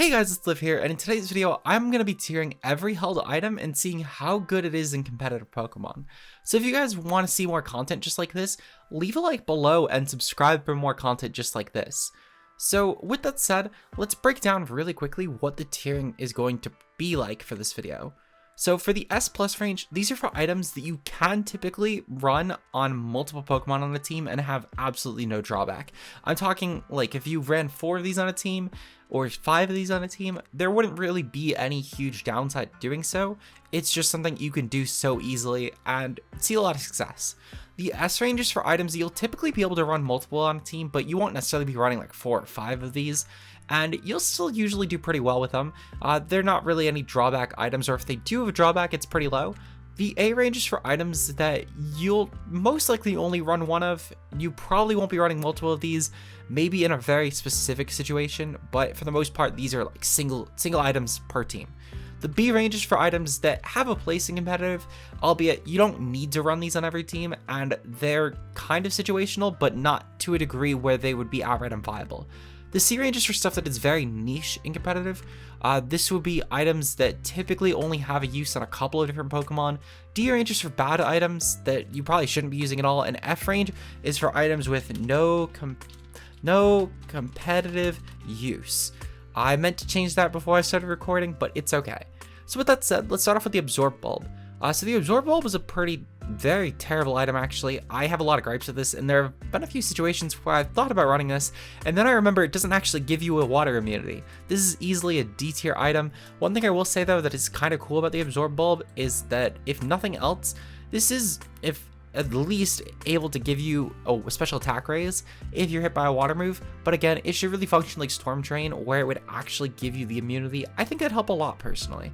Hey guys, it's Liv here, and in today's video, I'm going to be tiering every held item and seeing how good it is in competitive Pokemon. So if you guys want to see more content just like this, leave a like below and subscribe for more content just like this. So with that said, let's break down really quickly what the tiering is going to be like for this video. So for the S plus range, these are for items that you can typically run on multiple Pokemon on a team and have absolutely no drawback. I'm talking like if you ran 4 of these on a team or 5 of these on a team, there wouldn't really be any huge downside doing so. It's just something you can do so easily and see a lot of success. The S range is for items that you'll typically be able to run multiple on a team, but you won't necessarily be running like 4 or 5 of these, and you'll still usually do pretty well with them. They're not really any drawback items, or if they do have a drawback, it's pretty low. The A range is for items that you'll most likely only run one of. You probably won't be running multiple of these, maybe in a very specific situation, but for the most part, these are like single items per team. The B range is for items that have a place in competitive, albeit you don't need to run these on every team, and they're kind of situational, but not to a degree where they would be outright unviable. The C range is for stuff that is very niche in competitive. This would be items that typically only have a use on a couple of different Pokemon. D range is for bad items that you probably shouldn't be using at all, and F range is for items with no competitive use. I meant to change that before I started recording, but it's okay. So with that said, let's start off with the Absorb Bulb. So the Absorb Bulb was a very terrible item actually. I have a lot of gripes with this, and there have been a few situations where I've thought about running this, and then I remember it doesn't actually give you a water immunity. This is easily a D tier item. One thing I will say though that is kind of cool about the Absorb Bulb is that if nothing else, this is at least able to give you a special attack raise if you're hit by a water move, but again, it should really function like Storm Drain where it would actually give you the immunity. I think that'd help a lot personally.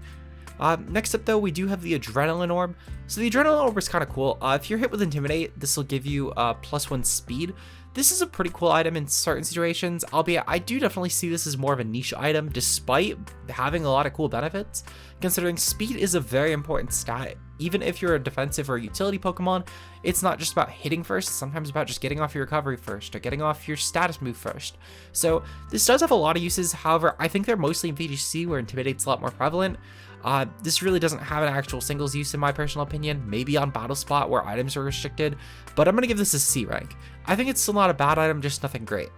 Next up though, we do have the Adrenaline Orb. So the Adrenaline Orb is kind of cool. If you're hit with Intimidate, this will give you +1 speed. This is a pretty cool item in certain situations, albeit I do definitely see this as more of a niche item despite having a lot of cool benefits, considering speed is a very important stat. Even if you're a defensive or a utility Pokemon, it's not just about hitting first, it's sometimes about just getting off your recovery first or getting off your status move first. So this does have a lot of uses, however, I think they're mostly in VGC where Intimidate's a lot more prevalent. This really doesn't have an actual singles use in my personal opinion, maybe on Battle Spot where items are restricted, but I'm going to give this a C rank. I think it's still not a bad item, just nothing great.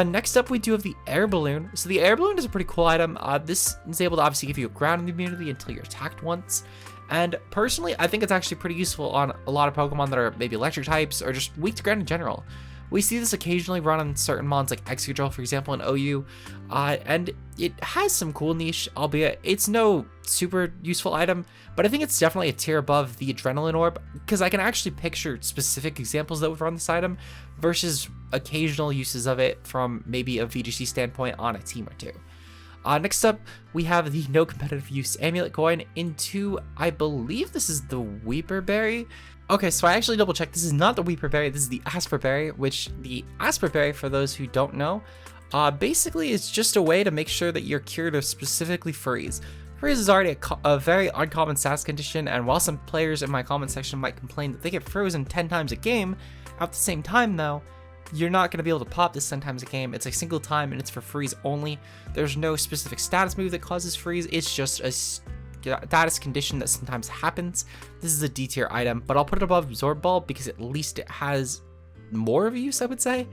Next up, we do have the Air Balloon. So the Air Balloon is a pretty cool item. This is able to obviously give you a ground immunity until you're attacked once. And personally, I think it's actually pretty useful on a lot of Pokemon that are maybe electric types or just weak to ground in general. We see this occasionally run on certain mons like Excadrill, for example, in OU, and it has some cool niche, albeit it's no super useful item, but I think it's definitely a tier above the Adrenaline Orb, because I can actually picture specific examples that would run this item versus occasional uses of it from maybe a VGC standpoint on a team or two. Next up, we have the no competitive use Amulet Coin into, I believe this is the Weeper Berry. Okay, so I actually double checked. This is not the Weeper Berry, this is the Asper Berry, which the Asper Berry, for those who don't know, basically is just a way to make sure that you're cured of specifically Freeze. Freeze is already a very uncommon stats condition, and while some players in my comment section might complain that they get frozen 10 times a game, at the same time though, you're not going to be able to pop this 10 times a game. It's a single time and it's for Freeze only. There's no specific status move that causes Freeze, it's just a status condition that sometimes happens. This is a D tier item, but I'll put it above Absorb Bulb because at least it has more of a use, I would say.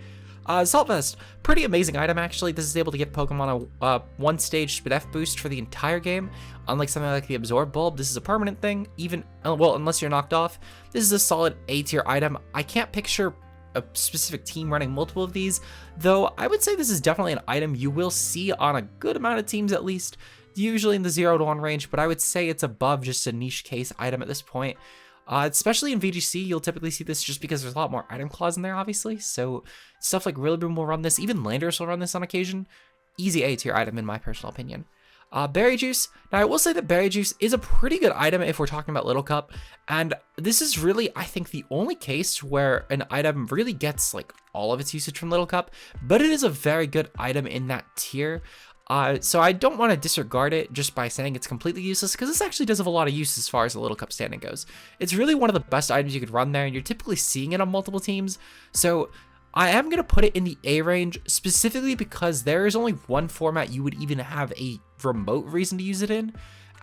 Salt Vest, pretty amazing item actually. This is able to give Pokemon a 1-stage Spadef boost for the entire game. Unlike something like the Absorb Bulb, this is a permanent thing, even, well, unless you're knocked off. This is a solid A tier item. I can't picture a specific team running multiple of these, though I would say this is definitely an item you will see on a good amount of teams at least, usually in the 0 to 1 range, but I would say it's above just a niche case item at this point. Especially in VGC, you'll typically see this just because there's a lot more item claws in there, obviously, so stuff like Rillaboom will run this, even Landorus will run this on occasion. Easy A tier item in my personal opinion. Berry Juice. Now, I will say that Berry Juice is a pretty good item if we're talking about Little Cup, and this is really, I think, the only case where an item really gets, like, all of its usage from Little Cup, but it is a very good item in that tier. So I don't want to disregard it just by saying it's completely useless, because this actually does have a lot of use as far as the Little Cup standing goes. It's really one of the best items you could run there, and you're typically seeing it on multiple teams, so I am going to put it in the A range specifically because there is only one format you would even have a remote reason to use it in.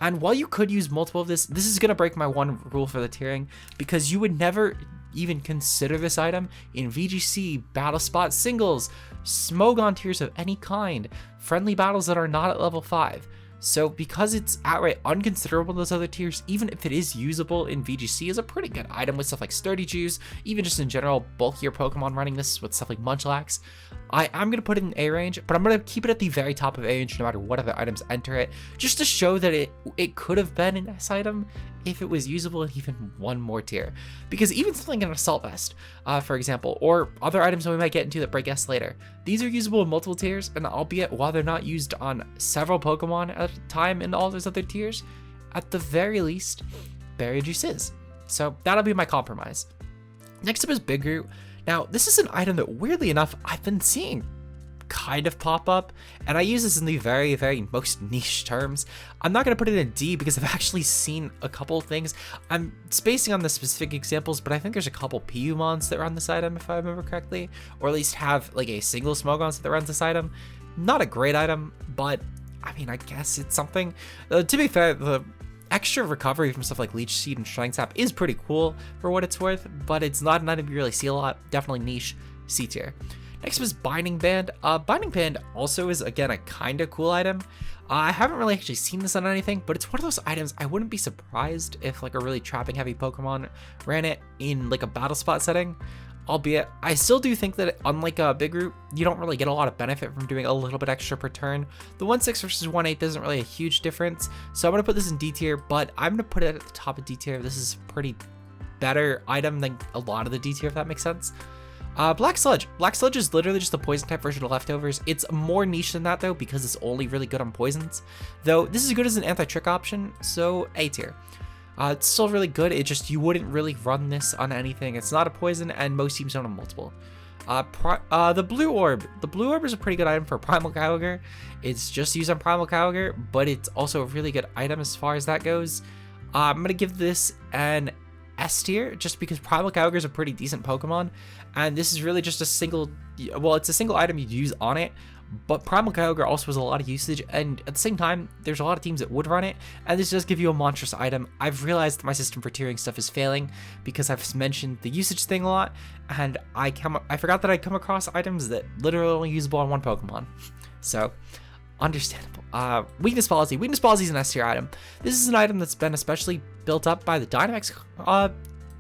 And while you could use multiple of this is going to break my one rule for the tiering, because you would never even consider this item in VGC, Battle Spot singles, Smogon tiers of any kind, friendly battles that are not at level 5. So because it's outright unconsiderable in those other tiers, even if it is usable in VGC, is a pretty good item with stuff like Sturdy Juice, even just in general bulkier Pokemon running this with stuff like Munchlax. I am going to put it in A range, but I'm going to keep it at the very top of A range no matter what other items enter it, just to show that it could have been an S item if it was usable in even one more tier. Because even something like an Assault Vest, for example, or other items that we might get into that break S later, these are usable in multiple tiers, and albeit while they're not used on several Pokemon at a time in all those other tiers, at the very least, Berry Juice is. So that'll be my compromise. Next up is Big Root. Now, this is an item that, weirdly enough, I've been seeing kind of pop up, and I use this in the very, very most niche terms. I'm not going to put it in D because I've actually seen a couple of things. I'm spacing on the specific examples, but I think there's a couple PUmons that run this item, if I remember correctly, or at least have like a single Smogon that runs this item. Not a great item, but I mean, I guess it's something. To be fair, the extra recovery from stuff like Leech Seed and Strength Sap is pretty cool for what it's worth, but it's not an item you really see a lot. Definitely niche, C tier. Next was Binding Band. Binding Band also is, again, a kind of cool item. I haven't really actually seen this on anything, but it's one of those items I wouldn't be surprised if like a really trapping heavy Pokemon ran it in like a battle spot setting. Albeit, I still do think that unlike a Big Root, you don't really get a lot of benefit from doing a little bit extra per turn. The 1-6 versus 1-8 isn't really a huge difference, so I'm going to put this in D tier, but I'm going to put it at the top of D tier. This is a pretty better item than a lot of the D tier, if that makes sense. Black Sludge. Black Sludge is literally just a poison type version of Leftovers. It's more niche than that though, because it's only really good on poisons. Though this is good as an anti-trick option, so A tier. It's still really good, it just, you wouldn't really run this on anything. It's not a poison, and most teams don't have multiple. The Blue Orb. The Blue Orb is a pretty good item for Primal Kyogre. It's just used on Primal Kyogre, but it's also a really good item as far as that goes. I'm going to give this an S tier, just because Primal Kyogre is a pretty decent Pokemon, and this is really just a single, well, it's a single item you'd use on it, but Primal Kyogre also has a lot of usage, and at the same time, there's a lot of teams that would run it, and this does give you a monstrous item. I've realized that my system for tiering stuff is failing, because I've mentioned the usage thing a lot, and I forgot that I'd come across items that literally only usable on one Pokemon. So, understandable. Weakness Policy. Weakness Policy is an S tier item. This is an item that's been especially built up by the Dynamax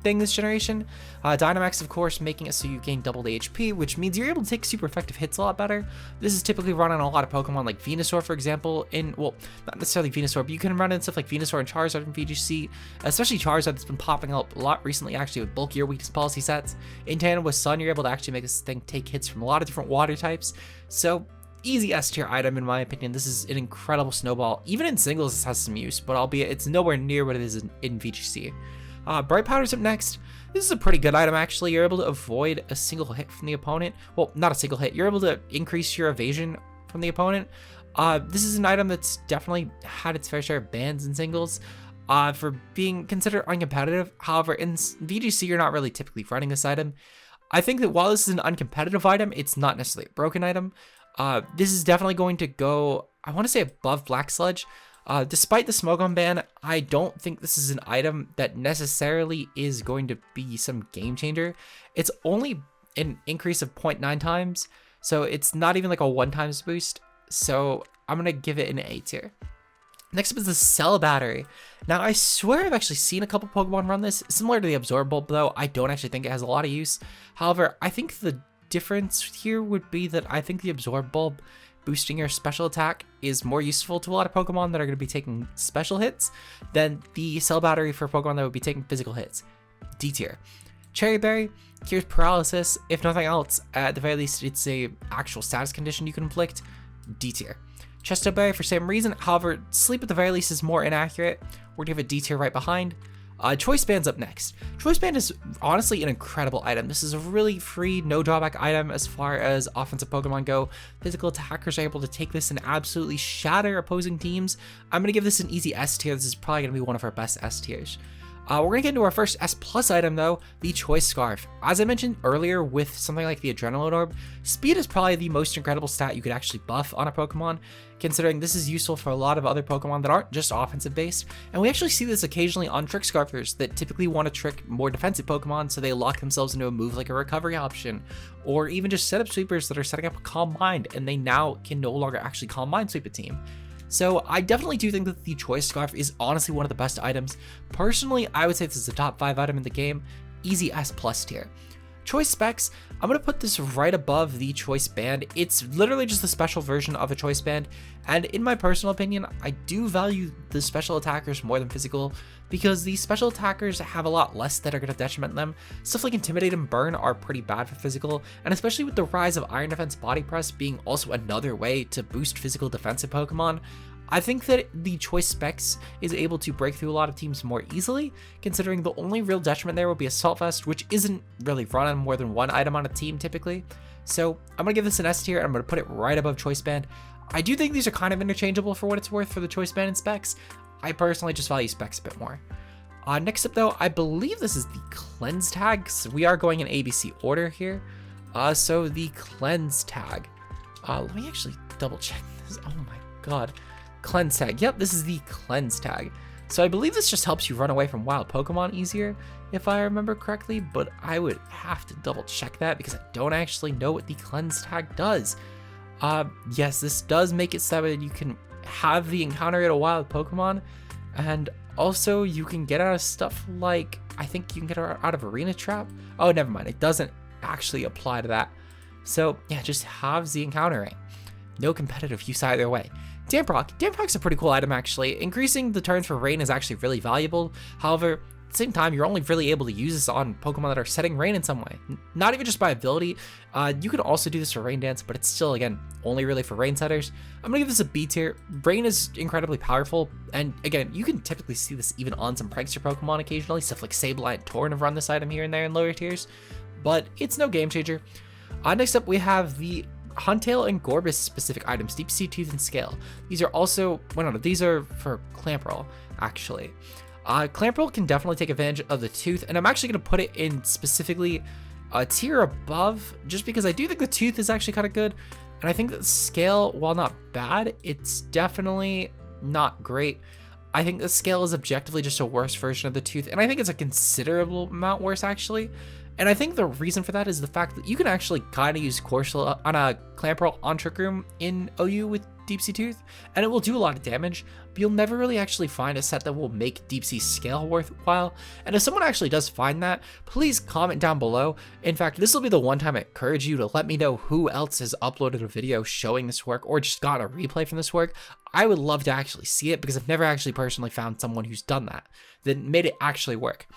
thing this generation. Dynamax, of course, making it so you gain double the HP, which means you're able to take super effective hits a lot better. This is typically run on a lot of Pokemon like Venusaur, for example, well, not necessarily Venusaur, but you can run in stuff like Venusaur and Charizard in VGC, especially Charizard that's been popping up a lot recently, actually, with bulkier Weakness Policy sets. In tandem with Sun, you're able to actually make this thing take hits from a lot of different water types, so easy S tier item in my opinion. This is an incredible snowball. Even in singles, this has some use, but albeit it's nowhere near what it is in VGC. Bright Powder's up next. This is a pretty good item, actually. You're able to avoid a single hit from the opponent. Well, not a single hit. You're able to increase your evasion from the opponent. This is an item that's definitely had its fair share of bans in singles for being considered uncompetitive. However, in VGC, you're not really typically running this item. I think that while this is an uncompetitive item, it's not necessarily a broken item. This is definitely going to go, I want to say, above Black Sludge. Despite the Smogon ban, I don't think this is an item that necessarily is going to be some game changer. It's only an increase of 0.9 times, so it's not even like a 1 times boost. So I'm going to give it an A tier. Next up is the Cell Battery. Now, I swear I've actually seen a couple Pokemon run this. Similar to the Absorb Bulb, though, I don't actually think it has a lot of use. However, I think the difference here would be that I think the Absorb Bulb boosting your special attack is more useful to a lot of Pokemon that are going to be taking special hits than the Cell Battery for Pokemon that would be taking physical hits. D tier. Cherry Berry cures paralysis. If nothing else, at the very least, it's a actual status condition you can inflict. D tier. Chesto Berry for same reason. However, Sleep at the very least is more inaccurate. We're going to give it D tier right behind. Choice Band's up next. Choice Band is honestly an incredible item. This is a really free, no drawback item as far as offensive Pokemon go. Physical attackers are able to take this and absolutely shatter opposing teams. I'm going to give this an easy S tier. This is probably going to be one of our best S tiers. We're going to get into our first S plus item though, the Choice Scarf. As I mentioned earlier with something like the Adrenaline Orb, speed is probably the most incredible stat you could actually buff on a Pokemon, considering this is useful for a lot of other Pokemon that aren't just offensive based, and we actually see this occasionally on Trick Scarfers that typically want to trick more defensive Pokemon so they lock themselves into a move like a recovery option, or even just setup sweepers that are setting up a Calm Mind and they now can no longer actually Calm Mind sweep a team. So I definitely do think that the Choice Scarf is honestly one of the best items. Personally, I would say this is a top 5 item in the game, easy S plus tier. Choice specs, I'm going to put this right above the Choice Band. It's literally just a special version of a Choice Band, and in my personal opinion, I do value the special attackers more than physical, because the special attackers have a lot less that are going to detriment them. Stuff like Intimidate and Burn are pretty bad for physical, and especially with the rise of Iron Defense Body Press being also another way to boost physical defensive Pokemon, I think that the Choice Specs is able to break through a lot of teams more easily, considering the only real detriment there will be Assault Vest, which isn't really run on more than one item on a team typically. So I'm going to give this an S tier, and I'm going to put it right above Choice Band. I do think these are kind of interchangeable for what it's worth for the Choice Band and Specs. I personally just value Specs a bit more. Next up though, I believe this is the Cleanse Tag. So we are going in ABC order here. So the Cleanse Tag. Let me actually double check this. Oh my god. Cleanse Tag. Yep, this is the Cleanse Tag. So I believe this just helps you run away from wild Pokemon easier, if I remember correctly, but I would have to double check that because I don't actually know what the Cleanse Tag does. Yes, this does make it so that you can have the encounter at a wild Pokemon, and also you can get out of stuff like, I think you can get out of Arena Trap. Oh, never mind, it doesn't actually apply to that. So yeah, just have the encounter rate. No competitive use either way. Damp Rock. Damp Rock's a pretty cool item actually. Increasing the turns for rain is actually really valuable. However, at the same time, you're only really able to use this on Pokemon that are setting rain in some way. Not even just by ability. You can also do this for Rain Dance, but it's still, again, only really for rain setters. I'm gonna give this a B tier. Rain is incredibly powerful, and again, you can typically see this even on some prankster Pokemon occasionally. Stuff like Sableye and Torn have run this item here and there in lower tiers, but it's no game changer. Next up, we have the Huntail and Gorbis specific items, Deep Sea Tooth and Scale. These are also, well, no, these are for Clamperl, actually. Clamperl can definitely take advantage of the Tooth, and I'm actually going to put it in specifically a tier above, just because I do think the Tooth is actually kind of good, and I think that Scale, while not bad, it's definitely not great. I think the Scale is objectively just a worse version of the Tooth, and I think it's a considerable amount worse, actually. And I think the reason for that is the fact that you can actually kind of use Corsola on a Clamperl on Trick Room in OU with Deep Sea Tooth, and it will do a lot of damage, but you'll never really actually find a set that will make Deep Sea Scale worthwhile. And if someone actually does find that, please comment down below. In fact, this will be the one time I encourage you to let me know who else has uploaded a video showing this work or just got a replay from this work. I would love to actually see it because I've never actually personally found someone who's done that made it actually work.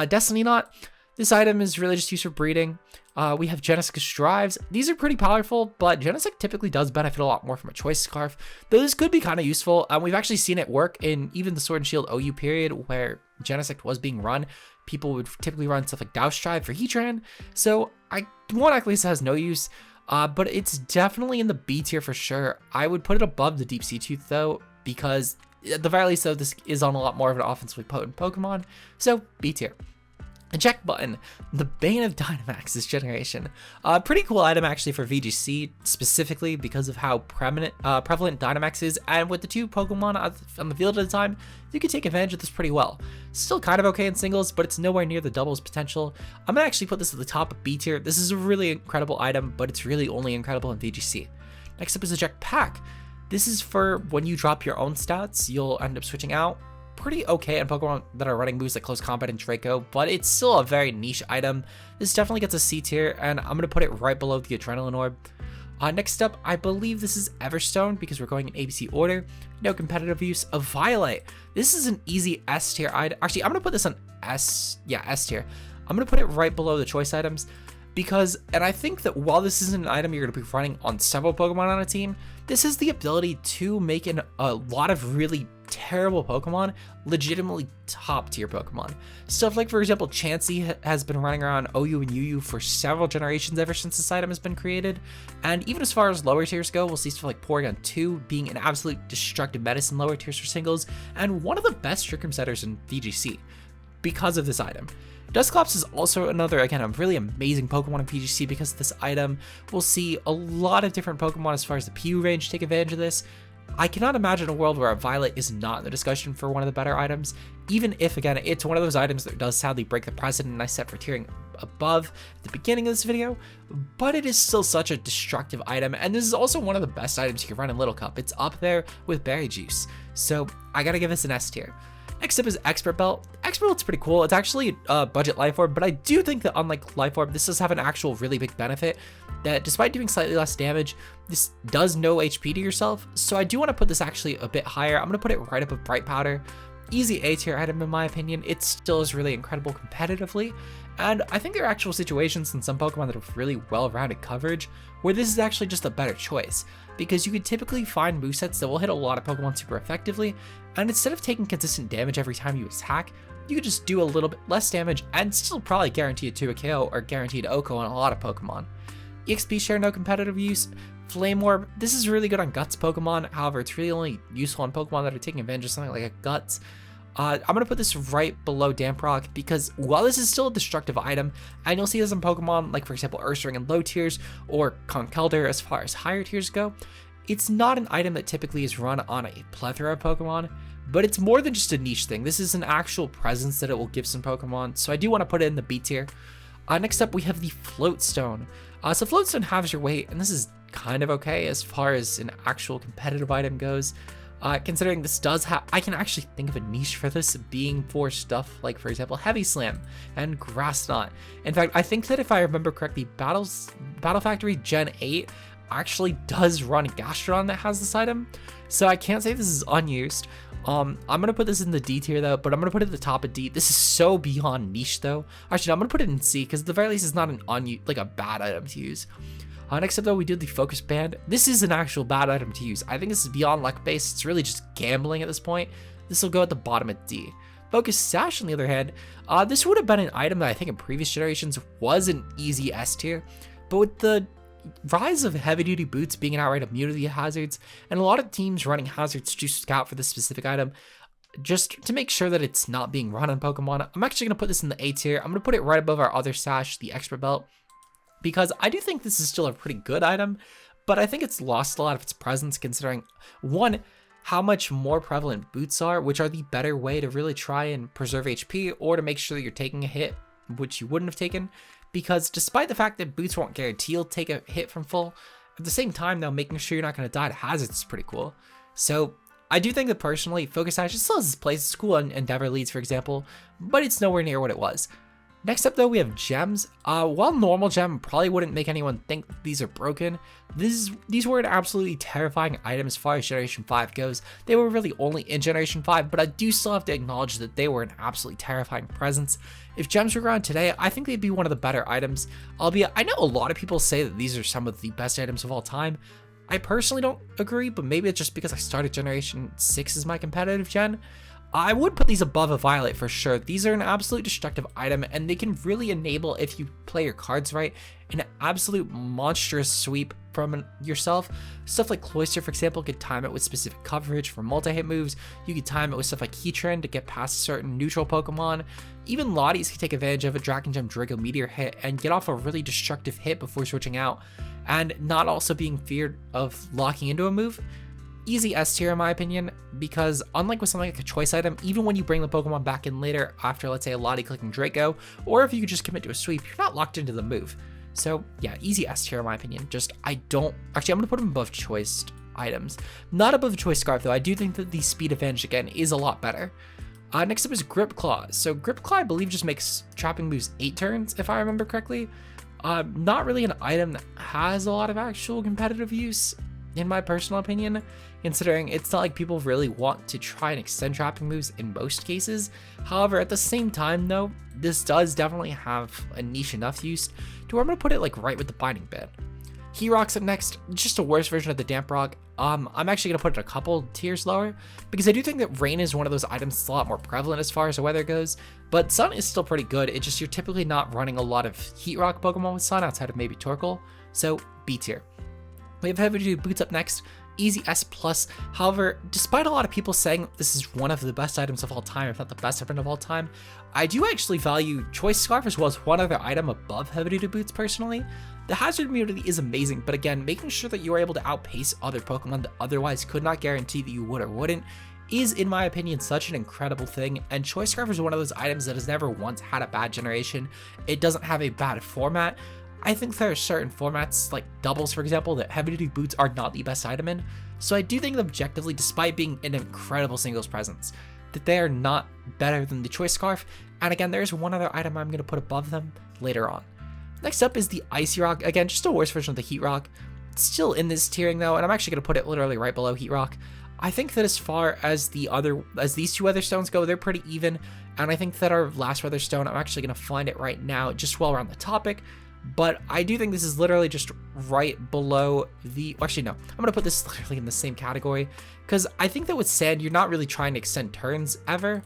Destiny Knot. This item is really just used for breeding. We have Genesect Strives. These are pretty powerful, but Genesect typically does benefit a lot more from a Choice Scarf, though this could be kind of useful. We've actually seen it work in even the Sword and Shield OU period where Genesect was being run. People would typically run stuff like Douse Strive for Heatran, so I won't act like this has no use, but it's definitely in the B tier for sure. I would put it above the Deep Sea Tooth though, because at the very least though, this is on a lot more of an offensively potent Pokemon, so B tier. Eject Button, the bane of Dynamax this generation. Pretty cool item actually for VGC, specifically because of how prevalent Dynamax is, and with the two Pokemon on the field at the time, you can take advantage of this pretty well. Still kind of okay in singles, but it's nowhere near the doubles potential. I'm gonna actually put this at the top of B tier. This is a really incredible item, but it's really only incredible in VGC. Next up is Eject Pack. This is for when you drop your own stats, you'll end up switching out. Pretty okay on Pokemon that are running moves like Close Combat and Draco, but it's still a very niche item. This definitely gets a C tier, and I'm going to put it right below the Adrenaline Orb. Next up, I believe this is Everstone because we're going in ABC order. No competitive use of Violet. This is an easy S tier item. Actually, I'm going to put this on S tier. I'm going to put it right below the choice items because, and I think that while this isn't an item you're going to be running on several Pokemon on a team, this has the ability to make a lot of really terrible Pokemon legitimately top tier Pokemon. Stuff like, for example, Chansey has been running around OU and UU for several generations ever since this item has been created, and even as far as lower tiers go, we'll see stuff like Porygon 2 being an absolute destructive menace in lower tiers for singles, and one of the best Trick Room setters in VGC. because of this item. Dusclops is also another, again, a really amazing Pokemon in VGC because of this item. We'll see a lot of different Pokemon as far as the PU range take advantage of this. I cannot imagine a world where a Violet is not in the discussion for one of the better items, even if, again, it's one of those items that does sadly break the precedent and I set for tiering above at the beginning of this video, but it is still such a destructive item, and this is also one of the best items you can run in Little Cup. It's up there with Berry Juice, so I gotta give this an S tier. Next up is Expert Belt. Expert Belt's pretty cool. It's actually a budget Life Orb, but I do think that unlike Life Orb, this does have an actual really big benefit that despite doing slightly less damage, this does no HP to yourself. So I do want to put this actually a bit higher. I'm going to put it right up with Bright Powder. Easy A tier item in my opinion. It still is really incredible competitively. And I think there are actual situations in some Pokemon that have really well-rounded coverage where this is actually just a better choice, because you could typically find movesets that will hit a lot of Pokemon super effectively, and instead of taking consistent damage every time you attack, you could just do a little bit less damage and still probably guarantee it to a KO or guaranteed OHKO on a lot of Pokemon. EXP share, no competitive use. Flame Orb, this is really good on Guts Pokemon, however it's really only useful on Pokemon that are taking advantage of something like a Guts. I'm going to put this right below Damp Rock because while this is still a destructive item, and you'll see this in Pokemon like for example Ursaring in low tiers or Conkeldurr as far as higher tiers go, it's not an item that typically is run on a plethora of Pokemon, but it's more than just a niche thing. This is an actual presence that it will give some Pokemon, so I do want to put it in the B tier. Next up we have the Float Stone. So Float Stone halves your weight, and this is kind of okay as far as an actual competitive item goes. Considering this does have, I can actually think of a niche for this being for stuff like, for example, Heavy Slam and Grass Knot. In fact, I think that if I remember correctly, Battle Factory Gen 8 actually does run Gastrodon that has this item, so I can't say this is unused. I'm gonna put this in the D tier though, but I'm gonna put it at the top of D. This is so beyond niche though. Actually, no, I'm gonna put it in C because at the very least it's not an a bad item to use. Next up though, we do the Focus Band. This is an actual bad item to use. I think this is beyond luck based. It's really just gambling at this point. This will go at the bottom of D. Focus Sash on the other hand, this would have been an item that I think in previous generations was an easy S tier, but with the rise of heavy duty boots being an outright immunity to hazards, and a lot of teams running hazards to scout for this specific item, just to make sure that it's not being run on Pokemon, I'm actually going to put this in the A tier. I'm going to put it right above our other Sash, the Expert Belt, because I do think this is still a pretty good item, but I think it's lost a lot of its presence considering, one, how much more prevalent boots are, which are the better way to really try and preserve HP or to make sure that you're taking a hit, which you wouldn't have taken, because despite the fact that boots won't guarantee you'll take a hit from full, at the same time though, making sure you're not going to die to hazards is pretty cool. So I do think that personally, Focus Sash still has its place. It's cool on Endeavor Leads, for example, but it's nowhere near what it was. Next up though, we have gems. While normal gem probably wouldn't make anyone think these are broken, these were an absolutely terrifying item as far as Generation 5 goes. They were really only in Generation 5, but I do still have to acknowledge that they were an absolutely terrifying presence. If gems were around today, I think they'd be one of the better items, albeit I know a lot of people say that these are some of the best items of all time. I personally don't agree, but maybe it's just because I started Generation 6 as my competitive gen. I would put these above a Violet for sure. These are an absolute destructive item, and they can really enable, if you play your cards right, an absolute monstrous sweep from yourself. Stuff like Cloyster, for example, could time it with specific coverage for multi-hit moves. You could time it with stuff like Heatran to get past certain neutral Pokemon. Even Lotties can take advantage of a Dragon Gem Draco Meteor hit and get off a really destructive hit before switching out, and not also being feared of locking into a move. Easy S tier in my opinion, because unlike with something like a choice item, even when you bring the Pokemon back in later after, let's say, a Lottie clicking Draco, or if you could just commit to a sweep, you're not locked into the move. So yeah, easy S tier in my opinion. I'm gonna put them above choice items. Not above choice Scarf though. I do think that the speed advantage again is a lot better. Next up is Grip Claw. So Grip Claw I believe just makes trapping moves 8 turns if I remember correctly. Not really an item that has a lot of actual competitive use in my personal opinion, considering it's not like people really want to try and extend trapping moves in most cases. However, at the same time though, this does definitely have a niche enough use to where I'm going to put it like right with the Binding Band. Heatrock's up next, just a worse version of the Damp Rock. I'm actually going to put it a couple tiers lower, because I do think that Rain is one of those items that's a lot more prevalent as far as the weather goes, but Sun is still pretty good. It's just you're typically not running a lot of Heatrock Pokemon with Sun outside of maybe Torkoal, so B tier. We have Heavy Duty Boots up next. easy S+. However, despite a lot of people saying this is one of the best items of all time, if not the best item of all time, I do actually value Choice Scarf as well as one other item above Heavy Duty Boots personally. The hazard immunity is amazing, but again, making sure that you are able to outpace other Pokemon that otherwise could not guarantee that you would or wouldn't is, in my opinion, such an incredible thing, and Choice Scarf is one of those items that has never once had a bad generation. It doesn't have a bad format. I think there are certain formats, like doubles for example, that Heavy Duty Boots are not the best item in, so I do think that objectively, despite being an incredible singles presence, that they are not better than the Choice Scarf, and again, there's one other item I'm going to put above them later on. Next up is the Icy Rock, again, just a worse version of the Heat Rock. It's still in this tiering though, and I'm actually going to put it literally right below Heat Rock. I think that as far as these two weather stones go, they're pretty even, and I think that our last weather stone, I'm actually going to find it right now just while we're on the topic, but I do think this is literally just right below the, actually no, I'm going to put this literally in the same category, because I think that with Sand, you're not really trying to extend turns ever.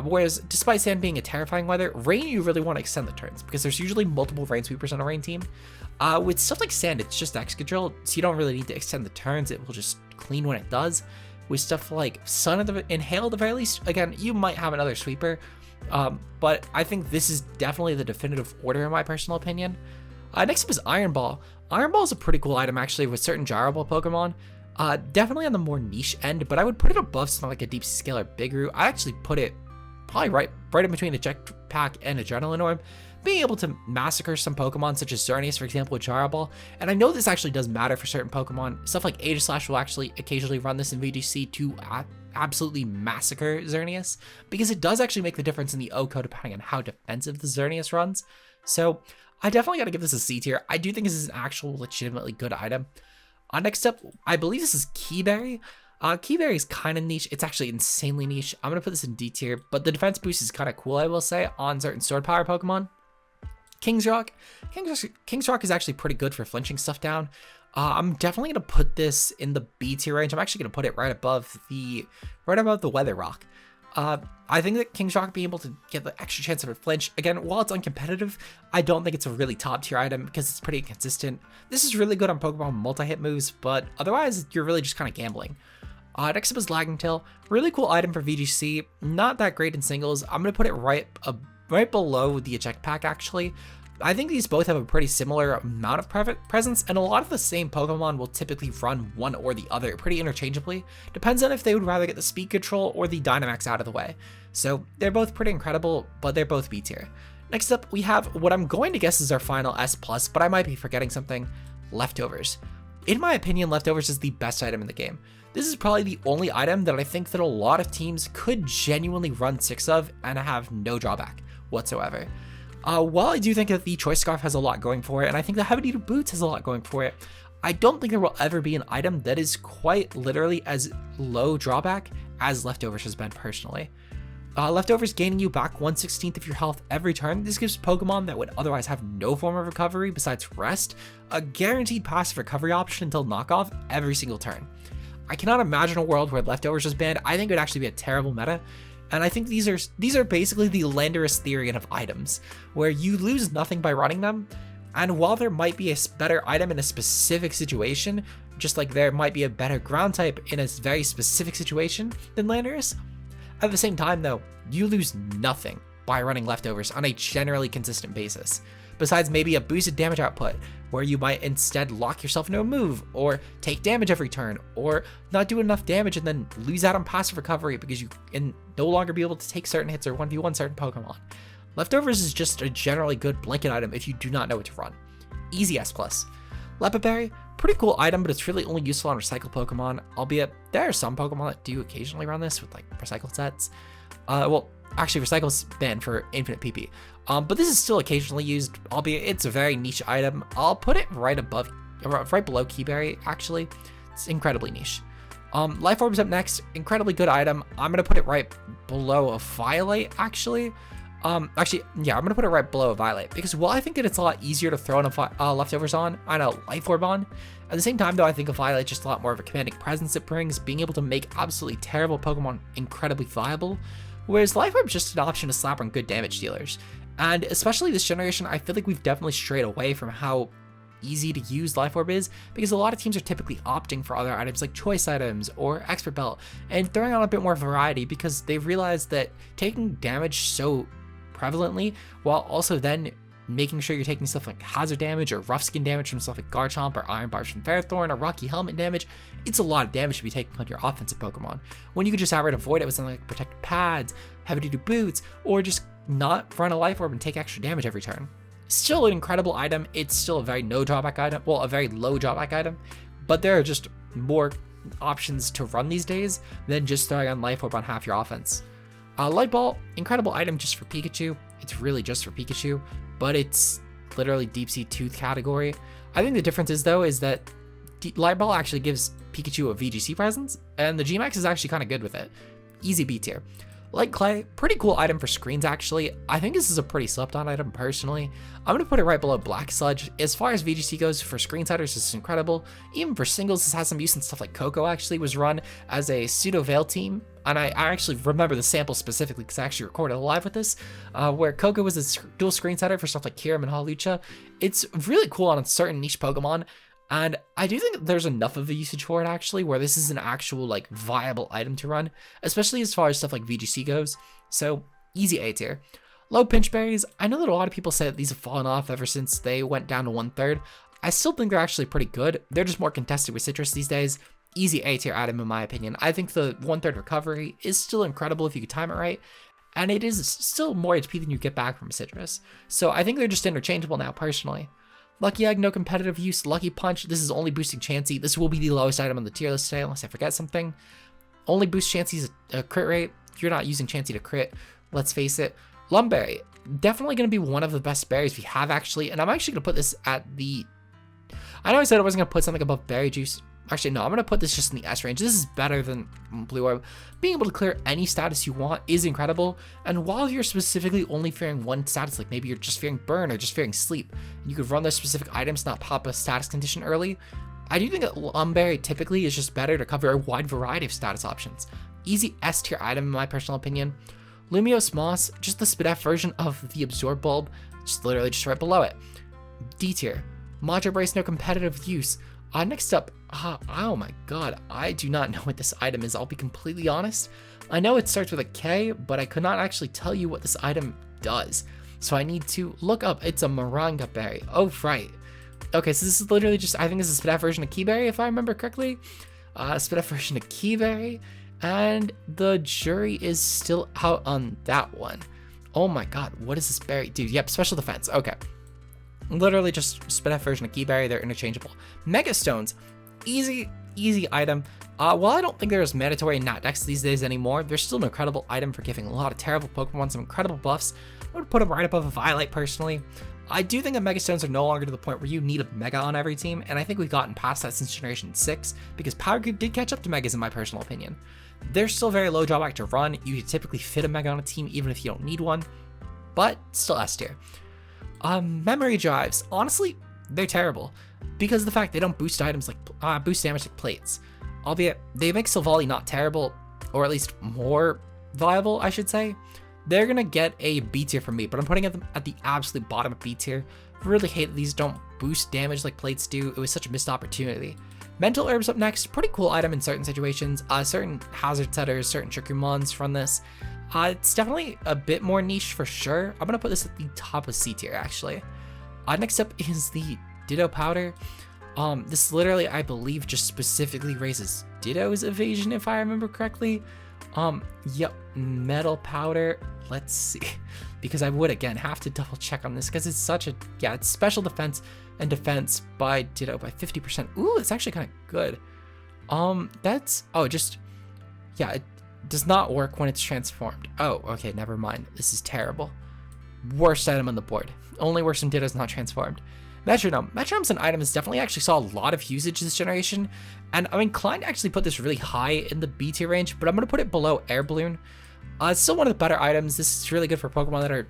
Whereas, despite Sand being a terrifying weather, Rain you really want to extend the turns, because there's usually multiple Rain Sweepers on a Rain team. With stuff like Sand, it's just Excadrill, so you don't really need to extend the turns, it will just clean when it does. With stuff like Sun and Hail at the very least, again, you might have another Sweeper, but I think this is definitely the definitive order in my personal opinion. Next up is Iron Ball. Iron Ball is a pretty cool item actually with certain Gyro Ball Pokemon. Definitely on the more niche end, but I would put it above something like a Deep Sea Scale or Big I actually put it probably right in between a Jetpack and Adrenaline Orb, being able to massacre some Pokemon such as Xerneas, for example, with Gyro Ball. And I know this actually does matter for certain Pokemon. Stuff like Aegislash will actually occasionally run this in VGC to absolutely massacre Xerneas, because it does actually make the difference in the OHKO depending on how defensive the Xerneas runs. So I definitely got to give this a C tier. I do think this is an actual legitimately good item. Next up, I believe this is Keyberry. Keyberry is kind of niche. It's actually insanely niche. I'm going to put this in D tier, but the defense boost is kind of cool, I will say, on certain sword power Pokemon. King's Rock. King's Rock is actually pretty good for flinching stuff down. I'm definitely going to put this in the B tier range. I'm actually going to put it right above the Weather Rock. I think that King's Rock being able to get the extra chance of a flinch, again, while it's uncompetitive, I don't think it's a really top tier item because it's pretty inconsistent. This is really good on Pokemon multi-hit moves, but otherwise, you're really just kind of gambling. Next up is Lagging Tail. Really cool item for VGC. Not that great in singles. I'm going to put it right below the Eject Pack, actually. I think these both have a pretty similar amount of presence, and a lot of the same Pokemon will typically run one or the other pretty interchangeably. Depends on if they would rather get the speed control or the Dynamax out of the way. So they're both pretty incredible, but they're both B tier. Next up, we have what I'm going to guess is our final S+, but I might be forgetting something, Leftovers. In my opinion, Leftovers is the best item in the game. This is probably the only item that I think that a lot of teams could genuinely run 6 of and have no drawback whatsoever. While I do think that the Choice Scarf has a lot going for it, and I think the Heavy Duty Boots has a lot going for it, I don't think there will ever be an item that is quite literally as low drawback as Leftovers has been personally. Leftovers gaining you back 1/16 of your health every turn. This gives Pokemon that would otherwise have no form of recovery besides rest a guaranteed passive recovery option until knockoff every single turn. I cannot imagine a world where Leftovers is banned. I think it would actually be a terrible meta. And I think these are basically the Landorus Therian of items, where you lose nothing by running them. And while there might be a better item in a specific situation, just like there might be a better ground type in a very specific situation than Landorus, at the same time though, you lose nothing by running Leftovers on a generally consistent basis, besides maybe a boosted damage output, where you might instead lock yourself into a move, or take damage every turn, or not do enough damage and then lose out on passive recovery because you can no longer be able to take certain hits or 1v1 certain Pokemon. Leftovers is just a generally good blanket item if you do not know what to run. Easy S+. Lepaberry, pretty cool item, but it's really only useful on recycled Pokemon, albeit there are some Pokemon that do occasionally run this with like recycled sets. Well, actually recycle's banned for infinite PP. But this is still occasionally used, albeit it's a very niche item. I'll put it right below Keyberry, actually. It's incredibly niche. Life Orb's up next, incredibly good item. I'm gonna put it right below a Violate, actually. I'm gonna put it right below a Violet, because while I think that it's a lot easier to throw in a Leftovers on a Life Orb on, at the same time though, I think a Violet just a lot more of a commanding presence it brings, being able to make absolutely terrible Pokemon incredibly viable, whereas Life Orb's just an option to slap on good damage dealers. And especially this generation, I feel like we've definitely strayed away from how easy to use Life Orb is, because a lot of teams are typically opting for other items like choice items or expert belt and throwing on a bit more variety because they've realized that taking damage so prevalently while also then making sure you're taking stuff like hazard damage or rough skin damage from stuff like Garchomp or Iron Bars from Ferrothorn or Rocky Helmet damage, it's a lot of damage to be taken on your offensive Pokemon. When you could just outright avoid it with something like protected pads, heavy duty boots, or just not run a Life Orb and take extra damage every turn. Still an incredible item. It's still a very no drawback item. Well, a very low drawback item, but there are just more options to run these days than just throwing on Life Orb on half your offense. Light Ball, incredible item just for Pikachu. It's really just for Pikachu, but it's literally Deep Sea Tooth category. I think the difference is though, is that Light Ball actually gives Pikachu a VGC presence, and the Gmax is actually kind of good with it. Easy B tier. Like Clay, pretty cool item for screens actually. I think this is a pretty slept on item personally. I'm gonna put it right below Black Sludge. As far as VGC goes for screensiders, this is incredible. Even for singles, this has some use and stuff like Coco actually was run as a pseudo Veil team. And I actually remember the sample specifically because I actually recorded a live with this, where Coco was a dual screensider for stuff like Kyurem and Hawlucha. It's really cool on certain niche Pokemon. And I do think there's enough of a usage for it actually, where this is an actual like viable item to run, especially as far as stuff like VGC goes. So easy A tier. Low pinch berries. I know that a lot of people say that these have fallen off ever since they went down to 1/3. I still think they're actually pretty good. They're just more contested with citrus these days. Easy A tier item in my opinion. I think the 1/3 recovery is still incredible if you could time it right. And it is still more HP than you get back from citrus. So I think they're just interchangeable now personally. Lucky Egg, no competitive use. Lucky Punch, this is only boosting Chansey. This will be the lowest item on the tier list today, unless I forget something. Only boosts Chansey's crit rate. You're not using Chansey to crit, let's face it. Lumberry, definitely going to be one of the best berries we have actually, and I'm actually going to put this at the... I know I said I wasn't going to put something above Berry Juice. Actually, no, I'm going to put this just in the S range. This is better than Blue Orb. Being able to clear any status you want is incredible. And while you're specifically only fearing one status, like maybe you're just fearing Burn or just fearing Sleep, and you could run those specific items, not pop a status condition early, I do think that Lumberry typically is just better to cover a wide variety of status options. Easy S tier item in my personal opinion. Lumiose Moss, just the Spidef version of the Absorb Bulb, just literally just right below it. D tier. Module Brace, no competitive use. Next up, oh my god, I do not know what this item is, I'll be completely honest. I know it starts with a K, but I could not actually tell you what this item does. So I need to look up. It's a Moringa berry. Oh, right. Okay, so this is literally just, I think this is a Spidef version of Keyberry, if I remember correctly. Spidef version of Keyberry, and the jury is still out on that one. Oh my god, what is this berry? Dude, yep, special defense, okay. Literally just Spidef version of Keyberry, they're interchangeable. Mega Stones, easy item. While I don't think they're as mandatory in Nat decks these days anymore, they're still an incredible item for giving a lot of terrible Pokemon some incredible buffs. I would put them right above a Violet personally. I do think that Mega Stones are no longer to the point where you need a Mega on every team, and I think we've gotten past that since Generation 6, because Power Creep did catch up to Megas in my personal opinion. They're still very low drawback to run. You could typically fit a Mega on a team even if you don't need one, but still S tier. Memory Drives, honestly, they're terrible because of the fact they don't boost items like boost damage like plates. Albeit they make Silvally not terrible, or at least more viable, I should say. They're gonna get a B tier from me, but I'm putting them at the absolute bottom of B tier. Really hate that these don't boost damage like plates do. It was such a missed opportunity. Mental Herbs up next, pretty cool item in certain situations. Certain hazard setters, certain Trick Room Mons from this. It's definitely a bit more niche for sure. I'm gonna put this at the top of C tier actually. Next up is the Ditto Powder. This literally, I believe, just specifically raises Ditto's evasion if I remember correctly. Yep, Metal Powder. Let's see, because I would again have to double check on this because it's such a, yeah, it's special defense and defense by Ditto by 50%. Ooh, it's actually kind of good. That's, oh, just, yeah, it does not work when it's transformed. Oh, okay, never mind. This is terrible. Worst item on the board. Only worse than Ditto's not transformed. Metronome. Metronome's an item that definitely actually saw a lot of usage this generation, and I'm inclined to actually put this really high in the B tier range, but I'm going to put it below Air Balloon. It's still one of the better items. This is really good for Pokemon that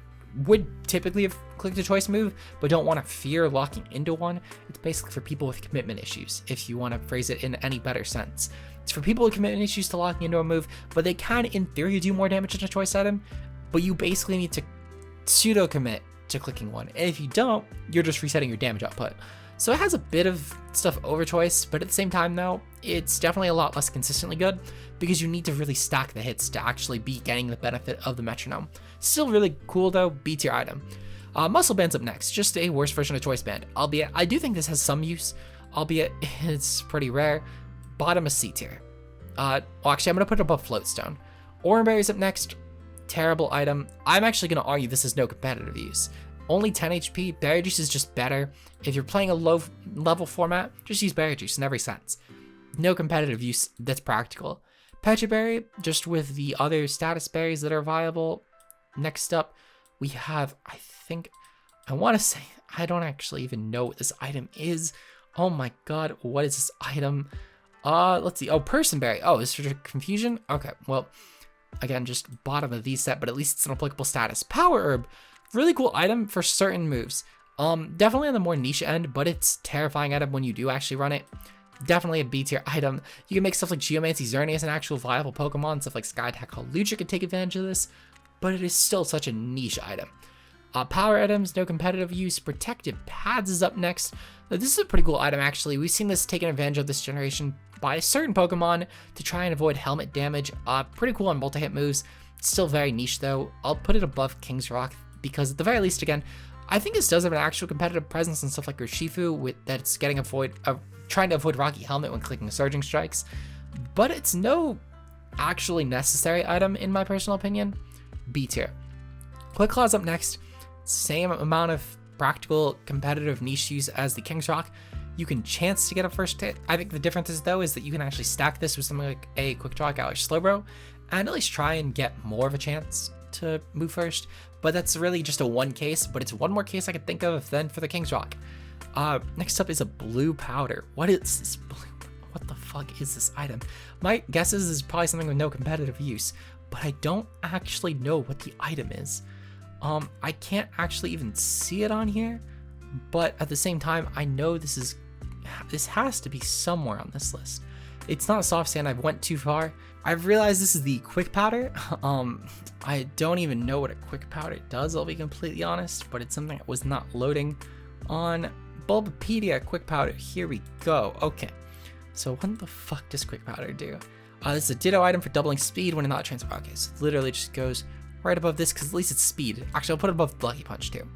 would typically have clicked a choice move, but don't want to fear locking into one. It's basically for people with commitment issues, if you want to phrase it in any better sense. It's for people with commitment issues to locking into a move, but they can, in theory, do more damage than a choice item, but you basically need to pseudo commit to clicking one. And if you don't, you're just resetting your damage output. So it has a bit of stuff over choice, but at the same time though, it's definitely a lot less consistently good because you need to really stack the hits to actually be getting the benefit of the metronome. Still really cool though, B tier item. Muscle band's up next, just a worse version of choice band, albeit I do think this has some use, albeit it's pretty rare. Bottom of C tier. Well, actually I'm gonna put it above floatstone. Oranberry's up next, terrible item. I'm actually gonna argue this has no competitive use. Only 10 HP, berry juice is just better. If you're playing a low level format, just use berry juice in every sense. No competitive use that's practical. Pecha berry, just with the other status berries that are viable. Next up, we have, I want to say, I don't actually even know what this item is. Oh my god, what is this item? Let's see. Oh, personberry. Oh, is there confusion? Okay, well, again, just bottom of these set, but at least it's an applicable status. Power herb. Really cool item for certain moves. Definitely on the more niche end, but it's terrifying item when you do actually run it. Definitely a B tier item. You can make stuff like Geomancy Xerneas an actual viable Pokemon. Stuff like Sky Attack Hawlucha could take advantage of this, but it is still such a niche item. Power items, no competitive use. Protective Pads is up next. Now, this is a pretty cool item actually. We've seen this taken advantage of this generation by certain Pokemon to try and avoid helmet damage. Pretty cool on multi-hit moves. Still very niche though. I'll put it above King's Rock because at the very least, again, I think this does have an actual competitive presence and stuff like Urshifu with that it's getting trying to avoid Rocky Helmet when clicking Surging Strikes, but it's no actually necessary item in my personal opinion. B tier. Quick Claw's up next. Same amount of practical competitive niche use as the King's Rock. You can chance to get a first hit. I think the difference is though is that you can actually stack this with something like a Quick Draw Galar Slowbro and at least try and get more of a chance to move first. But that's really just a one case, but it's one more case I could think of than for the King's Rock. Next up is a blue powder. What is this blue? What the fuck is this item? My guess is probably something with no competitive use, but I don't actually know what the item is. I can't actually even see it on here, but at the same time, I know this has to be somewhere on this list. It's not a soft sand, I've went too far. I've realized this is the quick powder. I don't even know what a quick powder does, I'll be completely honest, but it's something that was not loading on Bulbapedia. Quick powder, here we go. Okay, so what the fuck does quick powder do? This is a ditto item for doubling speed when not transfer. Okay, so it literally just goes right above this because at least it's speed. Actually, I'll put it above Lucky Punch too.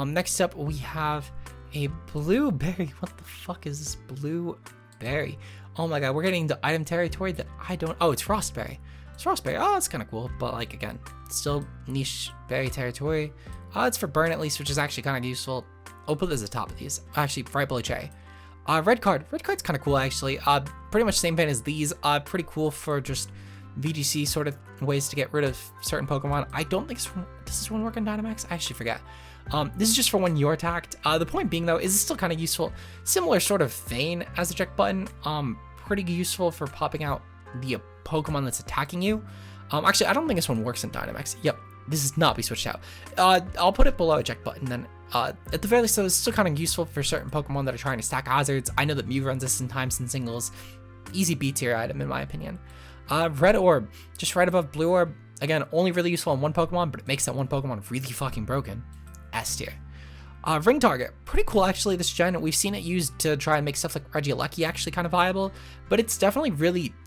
Next up we have a blueberry. What the fuck is this blueberry? Oh my god, we're getting into item territory that I don't. Oh, it's Frostberry. It's Frostberry. Oh, that's kind of cool, but like again, still niche berry territory. It's for burn at least, which is actually kind of useful. I'll put this at the top of these. Actually, right below Cherry. Red card. Red card's kind of cool actually. Pretty much same vein as these. Pretty cool for just VGC sort of ways to get rid of certain Pokemon. I don't think does this one work on Dynamax? I actually forget. This is just for when you're attacked. The point being though, is it's still kind of useful. Similar sort of vein as the check button. Pretty useful for popping out the Pokemon that's attacking you. Actually, I don't think this one works in Dynamax. Yep, this is not be switched out. I'll put it below a check button then. At the very least, though, it's still kind of useful for certain Pokemon that are trying to stack hazards. I know that Mew runs this sometimes in singles. Easy B tier item in my opinion. Red Orb, just right above Blue Orb. Again, only really useful on one Pokemon, but it makes that one Pokemon really fucking broken. S tier. Ring Target, pretty cool actually this gen. We've seen it used to try and make stuff like Regieleki actually kind of viable, but it's definitely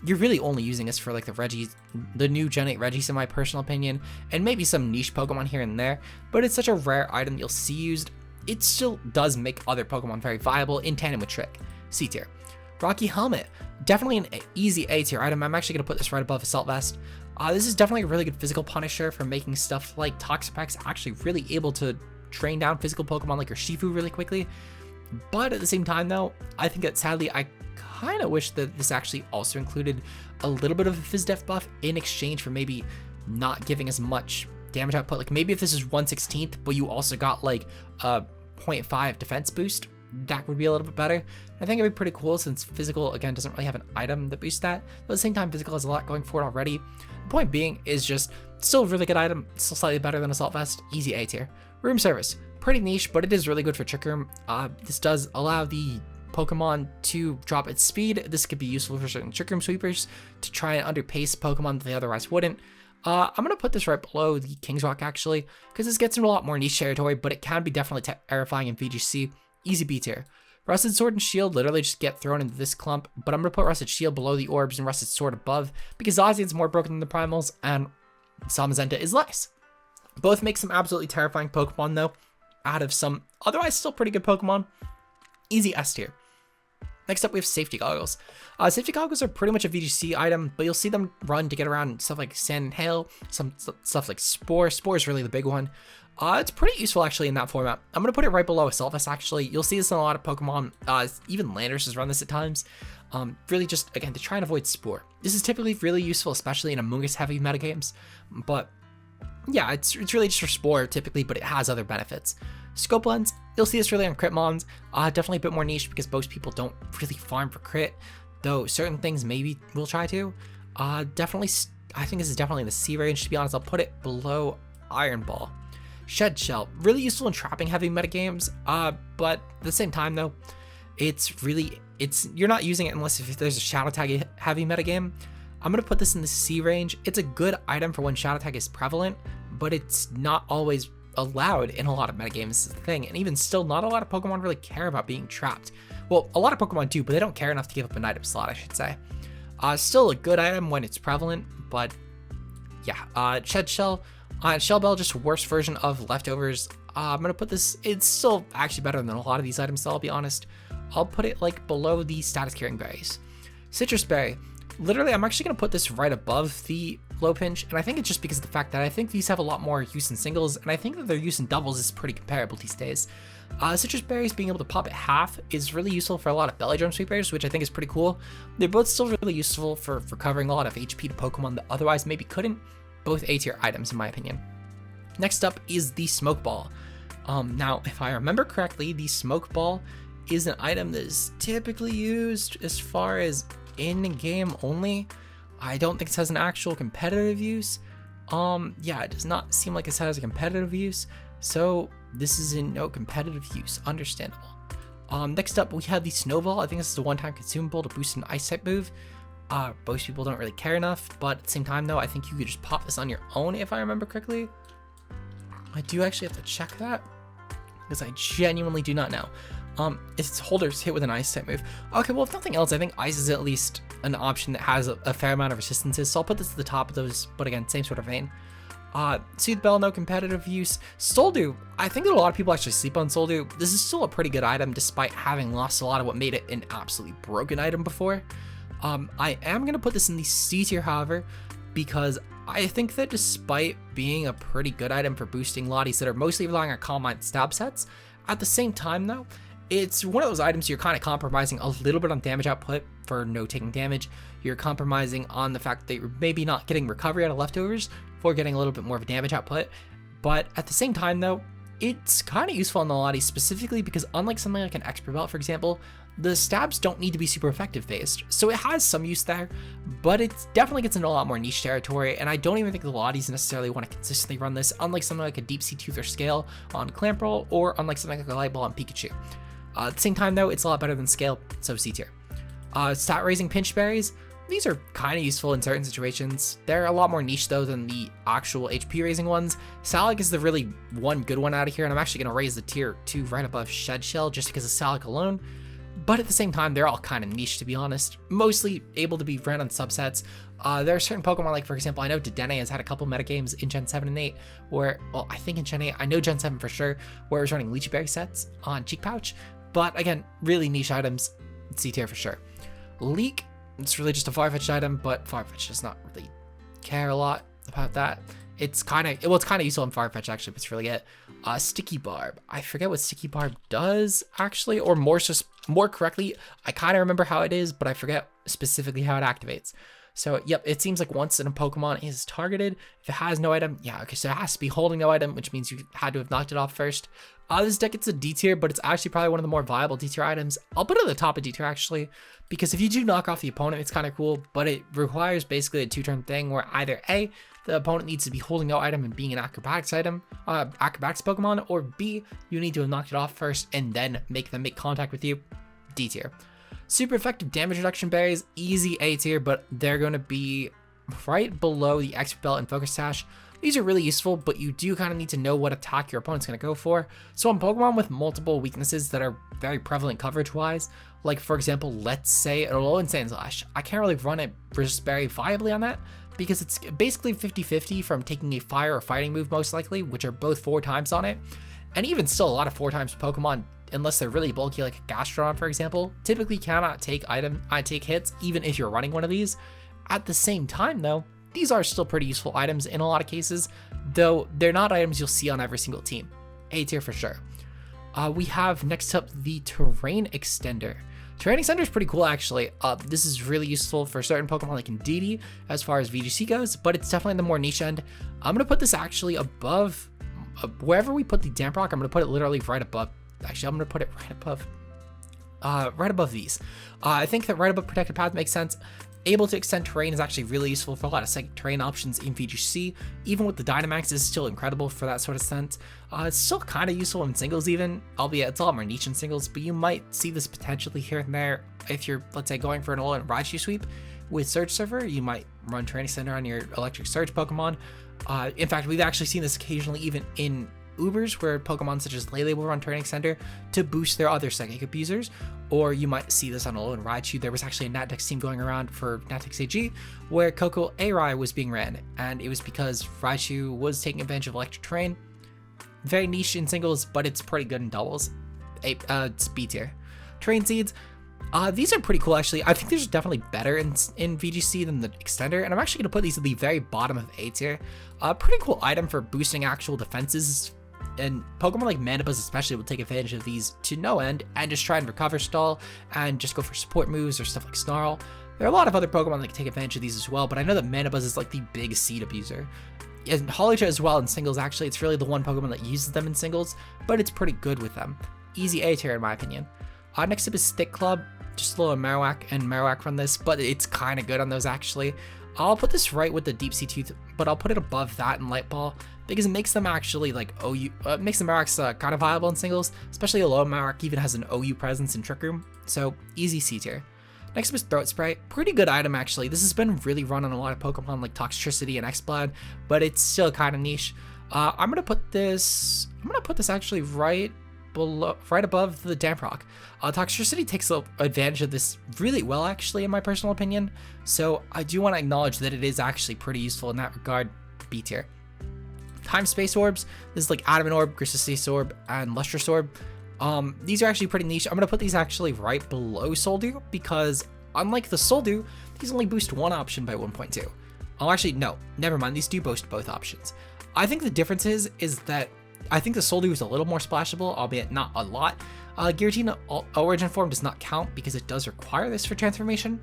you're really only using this for like the new Gen 8 Regis in my personal opinion, and maybe some niche Pokemon here and there, but it's such a rare item you'll see used. It still does make other Pokemon very viable in tandem with Trick. C tier. Rocky Helmet, definitely an easy A tier item. I'm actually going to put this right above Assault Vest. This is definitely a really good physical punisher for making stuff like Toxapex actually really able to train down physical Pokemon like Urshifu really quickly. But at the same time though, I think that sadly I kind of wish that this actually also included a little bit of a Phys Def buff in exchange for maybe not giving as much damage output. Like maybe if this is 1/16th, but you also got like a 0.5 defense boost, that would be a little bit better. I think it'd be pretty cool since physical again doesn't really have an item that boosts that, but at the same time physical has a lot going for it already. The point being is just still a really good item, still slightly better than Assault Vest. Easy A tier. Room Service, pretty niche, but it is really good for Trick Room. This does allow the Pokemon to drop its speed. This could be useful for certain Trick Room sweepers to try and underpace Pokemon that they otherwise wouldn't. I'm gonna put this right below the King's Rock actually, because this gets into a lot more niche territory, but it can be definitely terrifying in VGC. easy B tier. Rusted Sword and Shield literally just get thrown into this clump, but I'm going to put Rusted Shield below the orbs and Rusted Sword above because Zacian's more broken than the primals and Zamazenta is less. Both make some absolutely terrifying Pokemon though, out of some otherwise still pretty good Pokemon. Easy S tier. Next up, we have Safety Goggles. Safety Goggles are pretty much a VGC item, but you'll see them run to get around stuff like Sand and Hail, some stuff like Spore. Spore is really the big one. It's pretty useful actually in that format. I'm going to put it right below Sylveus actually. You'll see this in a lot of Pokemon. Even Landers has run this at times. Really just, again, to try and avoid Spore. This is typically really useful, especially in Amoonguss heavy metagames. But yeah, it's really just for Spore typically, but it has other benefits. Scope Lens, you'll see this really on crit mons. Definitely a bit more niche because most people don't really farm for crit, though certain things maybe will try to. Definitely, I think this is definitely in the C range, to be honest. I'll put it below Iron Ball. Shed Shell, really useful in trapping heavy metagames, but at the same time though, you're not using it unless if there's a Shadow Tag heavy metagame. I'm going to put this in the C range. It's a good item for when Shadow Tag is prevalent, but it's not always allowed in a lot of metagames is the thing, and even still, not a lot of Pokemon really care about being trapped. Well, a lot of Pokemon do, but they don't care enough to give up an item slot, I should say. Still a good item when it's prevalent, but yeah, Shed Shell. Shell Bell, just a worse version of Leftovers. I'm gonna put this, it's still actually better than a lot of these items, so I'll be honest. I'll put it like below the status carrying berries. Citrus Berry, literally I'm actually gonna put this right above the Low Pinch, and I think it's just because of the fact that I think these have a lot more use in singles, and I think that their use in doubles is pretty comparable these days. Citrus Berries being able to pop it half is really useful for a lot of Belly Drum Sweepers, which I think is pretty cool. They're both still really useful for covering a lot of HP to Pokemon that otherwise maybe couldn't. Both A tier items in my opinion. Next up is the Smoke Ball. Now, if I remember correctly, the Smoke Ball is an item that is typically used as far as in-game only. I don't think this has an actual competitive use. Yeah, it does not seem like this has a competitive use, so this is in no competitive use. Understandable. Next up, we have the Snowball. I think this is a one-time consumable to boost an Ice-type move. Most people don't really care enough, but at the same time though, I think you could just pop this on your own if I remember correctly. I do actually have to check that, because I genuinely do not know. Its holders hit with an Ice type move. Okay, well if nothing else, I think Ice is at least an option that has a fair amount of resistances, so I'll put this at the top of those, but again, same sort of vein. Soothe Bell, no competitive use. Soldew, I think that a lot of people actually sleep on Soldew. This is still a pretty good item, despite having lost a lot of what made it an absolutely broken item before. I am going to put this in the C tier, however, because I think that despite being a pretty good item for boosting Lotties that are mostly relying on Calm Mind stab sets, at the same time though, it's one of those items you're kind of compromising a little bit on damage output for no taking damage. You're compromising on the fact that you're maybe not getting recovery out of Leftovers for getting a little bit more of a damage output. But at the same time though, it's kind of useful on the Lottie specifically because unlike something like an Expert Belt, for example, the stabs don't need to be super effective based, so it has some use there, but it definitely gets into a lot more niche territory, and I don't even think the Lotties necessarily want to consistently run this, unlike something like a Deep Sea Tooth or Scale on Clamperl, or unlike something like a Light Ball on Pikachu. At the same time though, it's a lot better than Scale, so C tier. Stat Raising Pinch Berries, these are kind of useful in certain situations. They're a lot more niche though than the actual HP raising ones. Salac is the really one good one out of here, and I'm actually going to raise the tier 2 right above Shed Shell just because of Salac alone. But at the same time, they're all kind of niche, to be honest. Mostly able to be ran on subsets. There are certain Pokemon, like for example, I know Dedenne has had a couple metagames in Gen 7 and 8 where, well, I think in Gen 8, I know Gen 7 for sure, where it was running Leechy Berry sets on Cheek Pouch. But again, really niche items, C tier for sure. Leak, it's really just a Farfetch'd item, but Farfetch does not really care a lot about that. It's kind of, well, it's kind of useful in Farfetch actually, but it's really it. Sticky Barb. I forget what Sticky Barb does actually, or more correctly, I kind of remember how it is, but I forget specifically how it activates. So yep, it seems like once a Pokemon is targeted, if it has no item, yeah, okay, so it has to be holding no item, which means you had to have knocked it off first. This deck gets a D tier, but it's actually probably one of the more viable D tier items. I'll put it at the top of D tier actually, because if you do knock off the opponent, it's kind of cool, but it requires basically a 2-turn thing where either A, the opponent needs to be holding no item and being an acrobatics item, acrobatics Pokemon, or B, you need to have knocked it off first and then make them make contact with you. D tier. Super effective damage reduction berries, easy A tier, but they're going to be right below the Expert Belt and Focus Sash. These are really useful, but you do kind of need to know what attack your opponent's going to go for. So on Pokemon with multiple weaknesses that are very prevalent coverage-wise, like for example, let's say an Alolan Sandslash, I can't really run it very viably on that, because it's basically 50-50 from taking a fire or fighting move most likely, which are both 4 times on it. And even still, a lot of 4 times Pokemon, unless they're really bulky like a Gastrodon for example, typically cannot take hits even if you're running one of these. At the same time though, these are still pretty useful items in a lot of cases, though they're not items you'll see on every single team. A tier for sure. We have next up the Terrain Extender. Terrain Extender is pretty cool actually. This is really useful for certain Pokemon like Indeedee as far as VGC goes, but it's definitely the more niche end. I'm going to put this actually above, wherever we put the Damprock, I'm going to put it literally right above. Actually, I'm going to put it right above these. I think that right above Protected Path makes sense. Able to extend terrain is actually really useful for a lot of psychic terrain options in VGC. Even with the Dynamax, is still incredible for that sort of sense. It's still kind of useful in singles even, albeit it's a lot more niche in singles, but you might see this potentially here and there if you're, let's say, going for an Alolan Raichu sweep. With Surge Server, you might run Terrain Extender on your Electric Surge Pokemon. In fact, we've actually seen this occasionally even in Ubers, where Pokemon such as Lele will run Terrain Extender to boost their other psychic abusers, or you might see this on Alolan Raichu. There was actually a Natdex team going around for Natdex AG where Koko Arai was being ran, and it was because Raichu was taking advantage of Electric Terrain. Very niche in singles, but it's pretty good in doubles. It's B tier. Terrain Seeds. These are pretty cool actually. I think these are definitely better in VGC than the Extender, and I'm actually going to put these at the very bottom of A tier. Pretty cool item for boosting actual defenses. And Pokemon like Mandibuzz especially will take advantage of these to no end and just try and recover stall and just go for support moves or stuff like Snarl. There are a lot of other Pokemon that can take advantage of these as well, but I know that Mandibuzz is like the big seed abuser. And Holicha as well in singles actually, it's really the one Pokemon that uses them in singles, but it's pretty good with them. Easy A tier in my opinion. Next up is Stick Club. Just a little Marowak and Marowak from this, but it's kind of good on those actually. I'll put this right with the Deep Sea Tooth, but I'll put it above that in Light Ball because it makes them actually like makes the Marowaks kind of viable in singles, especially a low Marowak even has an OU presence in Trick Room, so easy C tier. Next up is Throat Spray. Pretty good item actually. This has been really run on a lot of Pokemon like Toxtricity and Exploud, but it's still kind of niche. I'm gonna put this actually right above the Damprock. Toxtricity takes advantage of this really well actually in my personal opinion, so I do want to acknowledge that it is actually pretty useful in that regard. B tier. Time Space Orbs. This is like Adamant Orb, Grisistace Orb, and Lustrous Orb. These are actually pretty niche. I'm gonna put these actually right below Soldew because unlike the Soldew, these only boost one option by 1.2. Oh, actually no, never mind. These do boost both options. I think the difference is that I think the Soldew is a little more splashable, albeit not a lot. Giratina Origin Form does not count because it does require this for transformation.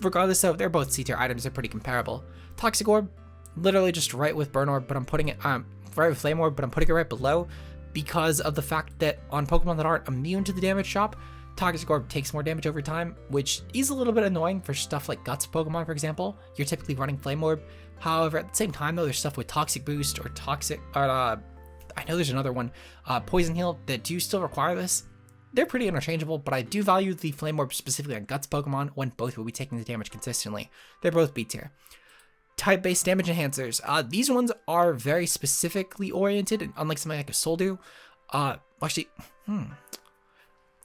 Regardless though, they're both C tier items, they're pretty comparable. Toxic Orb, literally just right with Burn Orb, but I'm putting it right with Flame Orb, but I'm putting it right below because of the fact that on Pokemon that aren't immune to the damage shop, Toxic Orb takes more damage over time, which is a little bit annoying for stuff like Guts Pokemon, for example. You're typically running Flame Orb. However, at the same time though, there's stuff with Toxic Boost or Toxic, I know there's another one, Poison Heal, that do still require this. They're pretty interchangeable, but I do value the Flame Orb specifically on Guts Pokemon when both will be taking the damage consistently. They're both B tier. Type-based damage enhancers. These ones are very specifically oriented, unlike something like a Soldew. This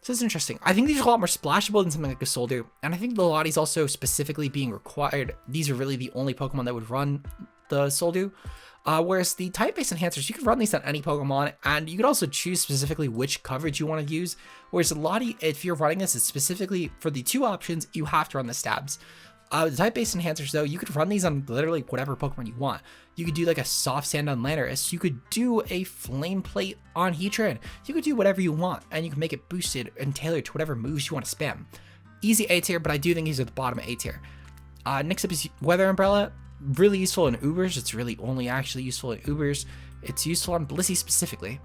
is interesting. I think these are a lot more splashable than something like a Soldew, and I think the Lotties also specifically being required. These are really the only Pokemon that would run the Soldew. Whereas the type-based enhancers, you can run these on any Pokemon, and you can also choose specifically which coverage you want to use. Whereas a Lottie, if you're running this, it's specifically for the 2 options, you have to run the stabs. The type-based enhancers, though, you could run these on literally whatever Pokemon you want. You could do like a Soft Sand on Landorus. You could do a Flame Plate on Heatran. You could do whatever you want, and you can make it boosted and tailored to whatever moves you want to spam. Easy A tier, but I do think these are the bottom of A tier. Next up is Weather Umbrella. Really useful in Ubers. It's really only actually useful in Ubers. It's useful on Blissey specifically.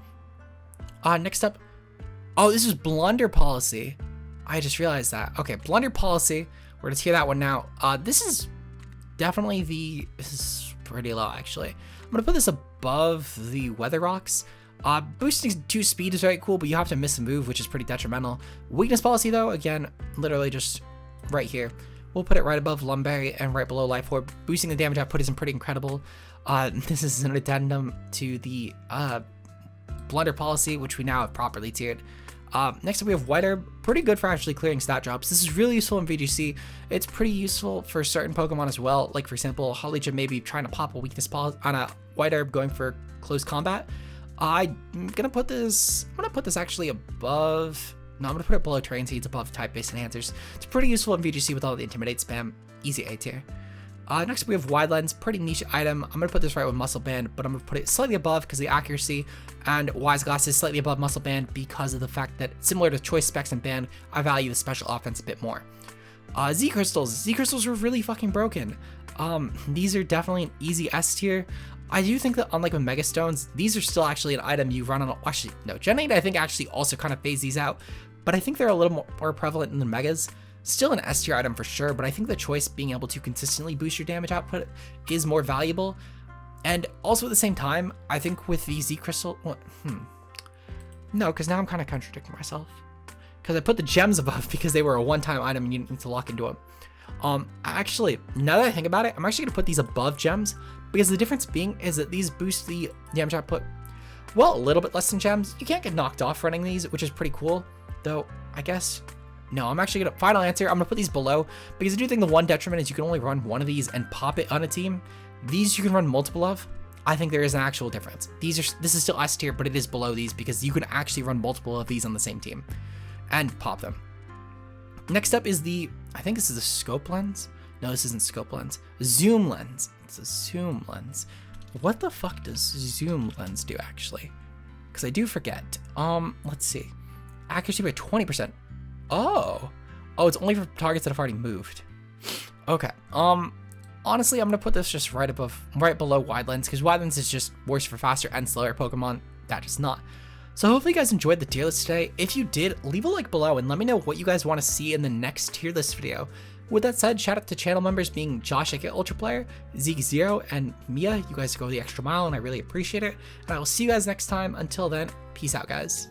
Next up, oh, this is Blunder Policy. I just realized that. Okay, Blunder Policy. We're gonna tier that one now. This is definitely this is pretty low actually. I'm gonna put this above the Weather Rocks. Boosting 2 speed is very cool, but you have to miss a move, which is pretty detrimental. Weakness Policy though, again, literally just right here. we'll put it right above Lumberry and right below Life Orb. Boosting the damage output isn't pretty incredible. This is an addendum to the Blunder policy, which we now have properly tiered. Next up we have White Herb, pretty good for actually clearing stat drops. This is really useful in VGC. It's pretty useful for certain Pokemon as well, like for example, Hollyja maybe trying to pop a weakness on a White Herb going for close combat. I'm gonna put this actually above, no, I'm gonna put it below Terrain Seeds, above type-based enhancers. It's pretty useful in VGC with all the Intimidate spam, easy A tier. Next we have Wide Lens, pretty niche item. I'm going to put this right with Muscle Band, but I'm going to put it slightly above because of the accuracy, and Wise Glasses slightly above Muscle Band because of the fact that, similar to Choice Specs and Band, I value the special offense a bit more. Z Crystals were really fucking broken. These are definitely an easy S tier. I do think that unlike with Mega Stones, these are still actually an item you run on, actually, no, Gen 8 I think actually also kind of phase these out, but I think they're a little more prevalent in the Megas. Still an S tier item for sure, but I think the choice being able to consistently boost your damage output is more valuable. And also at the same time, I think with the Z Crystal, no, because now I'm kind of contradicting myself. Because I put the gems above because they were a one-time item and you didn't need to lock into them. Actually, now that I think about it, I'm actually going to put these above gems because the difference being is that these boost the damage output, well, a little bit less than gems. You can't get knocked off running these, which is pretty cool, though I guess. No, I'm actually gonna, final answer, I'm gonna put these below because I do think the one detriment is you can only run one of these and pop it on a team. These you can run multiple of. I think there is an actual difference. This is still S tier, but it is below these because you can actually run multiple of these on the same team and pop them. Next up is I think this is a scope lens. No, this isn't scope lens. Zoom lens. It's a zoom lens. What the fuck does zoom lens do actually? Because I do forget. Let's see. Accuracy by 20%. Oh, it's only for targets that have already moved. Okay. Honestly, I'm gonna put this just right below Wide Lens because Wide Lens is just worse for faster and slower Pokemon. That is not. So hopefully you guys enjoyed the tier list today. If you did, leave a like below and let me know what you guys want to see in the next tier list video. With that said, shout out to channel members being Josh aka Ultra Player, Zeke Zero, and Mia. You guys go the extra mile and I really appreciate it. And I will see you guys next time. Until then, peace out, guys.